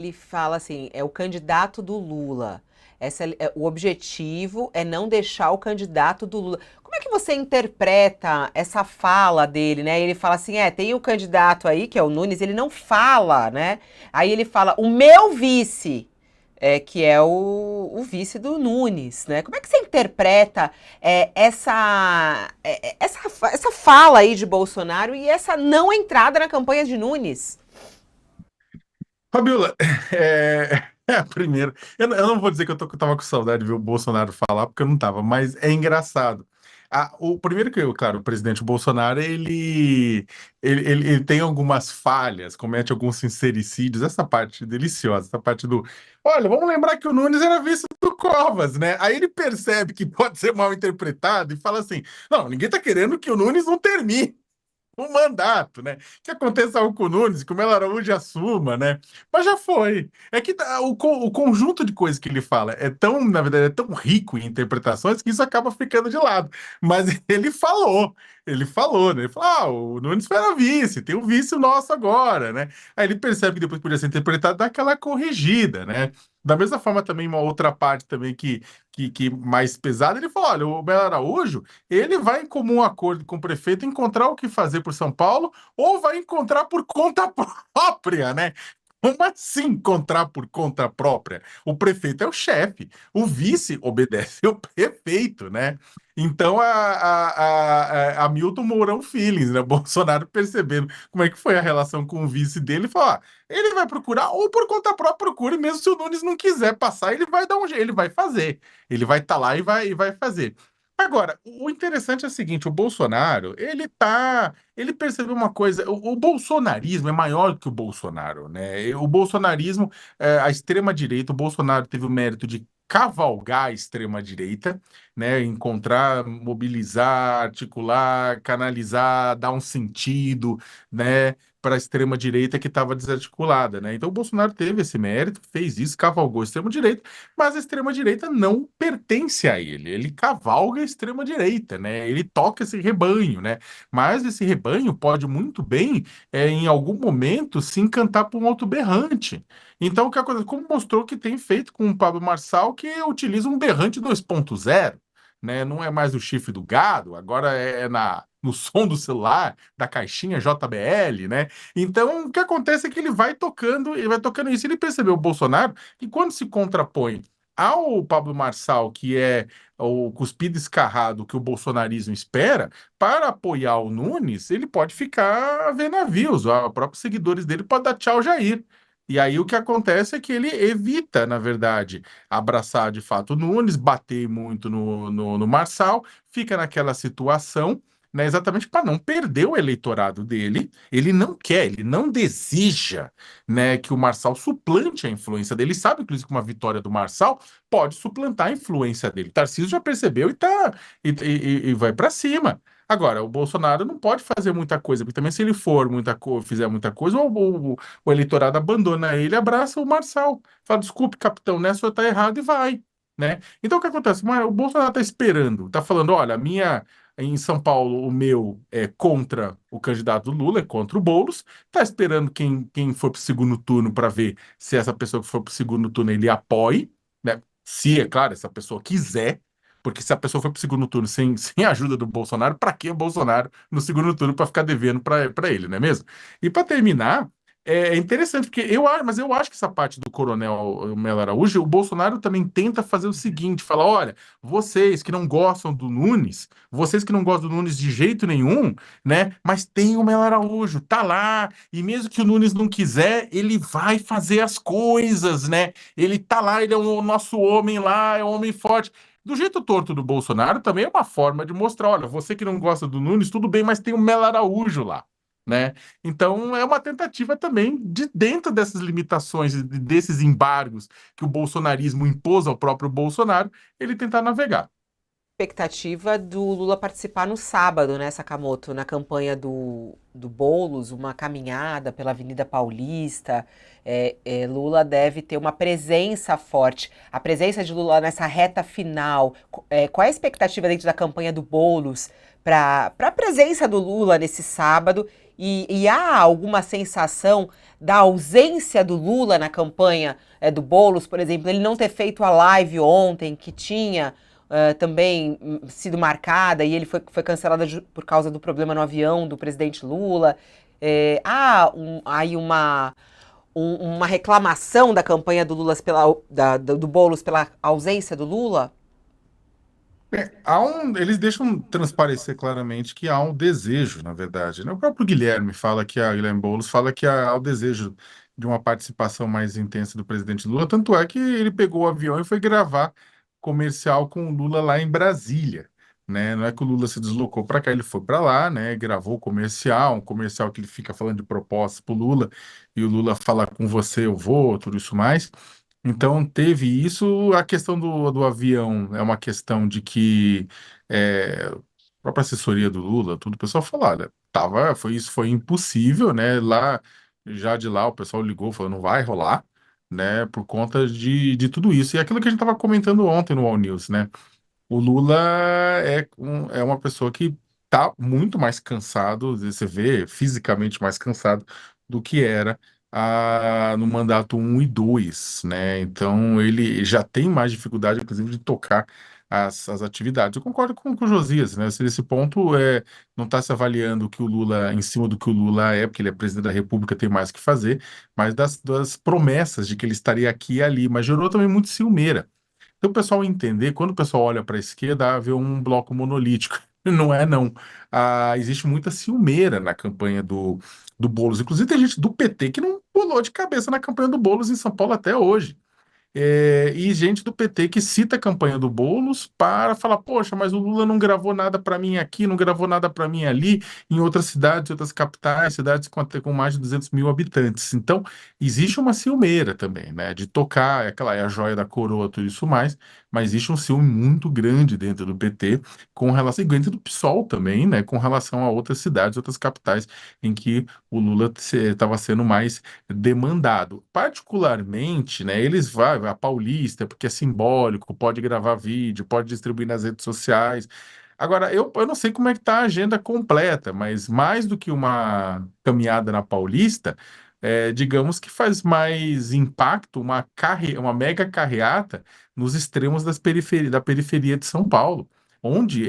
Ele fala assim, é o candidato do Lula. O objetivo é não deixar o candidato do Lula. Como é que você interpreta essa fala dele, né? Ele fala assim, tem o candidato aí, que é o Nunes, ele não fala, né? Aí ele fala, o meu vice, que é o vice do Nunes, né? Como é que você interpreta essa fala aí de Bolsonaro e essa não entrada na campanha de Nunes? Fabiola, primeiro, eu não vou dizer que eu tava com saudade de ver o Bolsonaro falar, porque eu não tava, mas é engraçado. O primeiro claro, o presidente Bolsonaro, ele tem algumas falhas, comete alguns sincericídios, essa parte deliciosa, essa parte do, olha, vamos lembrar que o Nunes era vice do Covas, né? Aí ele percebe que pode ser mal interpretado e fala assim, não, ninguém tá querendo que o Nunes não termine um mandato, né? Que aconteça algo com o Nunes, que o Melo Araújo assuma, né? Mas já foi. É que o conjunto de coisas que ele fala é tão, na verdade, é tão rico em interpretações que isso acaba ficando de lado. Mas ele falou, né? Ele falou, o Nunes era vice, tem um vice nosso agora, né? Aí ele percebe que depois podia ser interpretado, dá aquela corrigida, né? Da mesma forma, também, uma outra parte também que mais pesada, ele falou: olha, o Melo Araújo ele vai em comum acordo com o prefeito encontrar o que fazer por São Paulo ou vai encontrar por conta própria, né? Como assim encontrar por conta própria? O prefeito é o chefe, o vice obedece ao prefeito, né? Então a Milton Mourão Feelings, né? O Bolsonaro percebendo como é que foi a relação com o vice dele, falou: ele vai procurar ou por conta própria procure, mesmo se o Nunes não quiser passar, ele vai dar um jeito, ele vai fazer, ele vai estar lá e vai fazer. Agora, o interessante é o seguinte, o Bolsonaro, ele percebeu uma coisa, o bolsonarismo é maior que o Bolsonaro, né? O bolsonarismo, a extrema-direita, o Bolsonaro teve o mérito de cavalgar a extrema-direita, né? Encontrar, mobilizar, articular, canalizar, dar um sentido, né? Para a extrema-direita que estava desarticulada, né? Então o Bolsonaro teve esse mérito, fez isso, cavalgou a extrema-direita, mas a extrema-direita não pertence a ele. Ele cavalga a extrema-direita, né? Ele toca esse rebanho, né? Mas esse rebanho pode muito bem, em algum momento, se encantar por um outro berrante. Então, o que acontece? Como mostrou que tem feito com o Pablo Marçal, que utiliza um berrante 2.0, né? Não é mais o chifre do gado, agora é no som do celular, da caixinha JBL, né? Então, o que acontece é que ele vai tocando isso. Ele percebeu o Bolsonaro que quando se contrapõe ao Pablo Marçal, que é o cuspido escarrado que o bolsonarismo espera, para apoiar o Nunes, ele pode ficar a ver navios, os próprios seguidores dele podem dar tchau, Jair. E aí o que acontece é que ele evita, na verdade, abraçar de fato o Nunes, bater muito no Marçal, fica naquela situação, né, exatamente para não perder o eleitorado dele. Ele não quer, ele não deseja, né, que o Marçal suplante a influência dele. Ele sabe, inclusive, que uma vitória do Marçal pode suplantar a influência dele. Tarcísio já percebeu e vai para cima. Agora, o Bolsonaro não pode fazer muita coisa, porque também se ele for fizer muita coisa, o eleitorado abandona ele, abraça o Marçal, fala, desculpe, capitão, né, o senhor está errado e vai, né? Então, o que acontece? O Bolsonaro está esperando, está falando, olha, em São Paulo, o meu é contra o candidato do Lula, é contra o Boulos, está esperando quem for para o segundo turno para ver se essa pessoa que for para o segundo turno ele apoie, né? Se, é claro, essa pessoa quiser, porque se a pessoa for para o segundo turno sem a ajuda do Bolsonaro, para que o Bolsonaro no segundo turno para ficar devendo para ele, não é mesmo? E para terminar, é interessante, porque mas eu acho que essa parte do Coronel Melo Araújo, o Bolsonaro também tenta fazer o seguinte: fala, olha, vocês que não gostam do Nunes, vocês que não gostam do Nunes de jeito nenhum, né? Mas tem o Melo Araújo, tá lá, e mesmo que o Nunes não quiser, ele vai fazer as coisas, né? Ele tá lá, ele é o nosso homem lá, é um homem forte. Do jeito torto do Bolsonaro, também é uma forma de mostrar: olha, você que não gosta do Nunes, tudo bem, mas tem o Melo Araújo lá, né? Então é uma tentativa também de, dentro dessas limitações, desses embargos que o bolsonarismo impôs ao próprio Bolsonaro, ele tentar navegar. Expectativa do Lula participar no sábado, né, Sakamoto, na campanha do Boulos, uma caminhada pela Avenida Paulista. Lula deve ter uma presença forte. A presença de Lula nessa reta final. Qual é a expectativa dentro da campanha do Boulos para a presença do Lula nesse sábado? E há alguma sensação da ausência do Lula na campanha do Boulos, por exemplo, ele não ter feito a live ontem, que tinha também sido marcada e ele foi cancelada por causa do problema no avião do presidente Lula. Há aí uma reclamação da campanha do Lula do Boulos pela ausência do Lula? Eles deixam transparecer claramente que há um desejo, na verdade, né? O próprio Guilherme fala que Guilherme Boulos fala que há o desejo de uma participação mais intensa do presidente Lula, tanto é que ele pegou o avião e foi gravar comercial com o Lula lá em Brasília, né? Não é que o Lula se deslocou para cá, ele foi para lá, né? Gravou o comercial, um comercial que ele fica falando de propostas para o Lula e o Lula fala com você eu vou, tudo isso mais. Então, teve isso. A questão do avião é uma questão de que a própria assessoria do Lula, tudo, o pessoal falou, olha, isso foi impossível, né? Lá, já de lá, o pessoal ligou, falou, não vai rolar, né? Por conta de tudo isso. E aquilo que a gente estava comentando ontem no All News, né? O Lula é uma pessoa que está muito mais cansado, você vê fisicamente mais cansado do que era no mandato um e 2, né? Então ele já tem mais dificuldade, inclusive, de tocar as atividades. Eu concordo com o Josias, né? Nesse ponto não está se avaliando o que o Lula, em cima do que o Lula é, porque ele é presidente da República, tem mais o que fazer, mas das promessas de que ele estaria aqui e ali, mas gerou também muito ciumeira. Então, o pessoal entender, quando o pessoal olha para a esquerda, vê um bloco monolítico. Não é, não. Existe muita ciumeira na campanha do Boulos. Inclusive, tem gente do PT que não pulou de cabeça na campanha do Boulos em São Paulo até hoje. E gente do PT que cita a campanha do Boulos para falar, poxa, mas o Lula não gravou nada para mim aqui, não gravou nada para mim ali, em outras cidades, outras capitais, cidades com mais de 200 mil habitantes. Então, existe uma ciumeira também, né, de tocar, é a joia da coroa, tudo isso mais, mas existe um ciúme muito grande dentro do PT, com relação, e dentro do PSOL também, né, com relação a outras cidades, outras capitais, em que o Lula estava sendo mais demandado. Particularmente, né, a Paulista, porque é simbólico, pode gravar vídeo, pode distribuir nas redes sociais. Agora, eu não sei como é que está a agenda completa, mas mais do que uma caminhada na Paulista, digamos que faz mais impacto uma mega carreata nos extremos da periferia de São Paulo, onde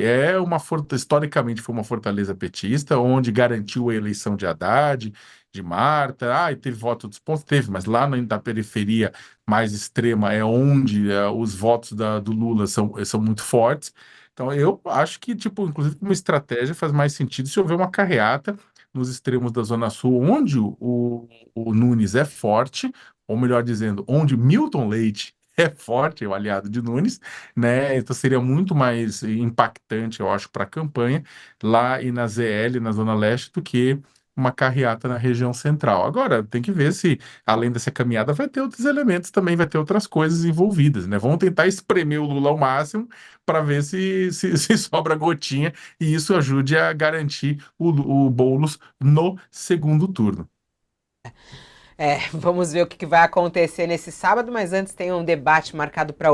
historicamente foi uma fortaleza petista, onde garantiu a eleição de Haddad, de Marta, e teve voto dos pontos, teve, mas lá na periferia mais extrema é onde os votos do Lula são muito fortes. Então, eu acho que, tipo, inclusive, como estratégia faz mais sentido se houver uma carreata nos extremos da Zona Sul, onde o Nunes é forte, ou melhor dizendo, onde Milton Leite é forte, é o aliado de Nunes, né? Então seria muito mais impactante, eu acho, para a campanha lá e na ZL, na Zona Leste, do que uma carreata na região central. Agora, tem que ver se, além dessa caminhada, vai ter outros elementos também, vai ter outras coisas envolvidas, né? Vamos tentar espremer o Lula ao máximo para ver se sobra gotinha e isso ajude a garantir o Boulos no segundo turno. Vamos ver o que vai acontecer nesse sábado, mas antes tem um debate marcado para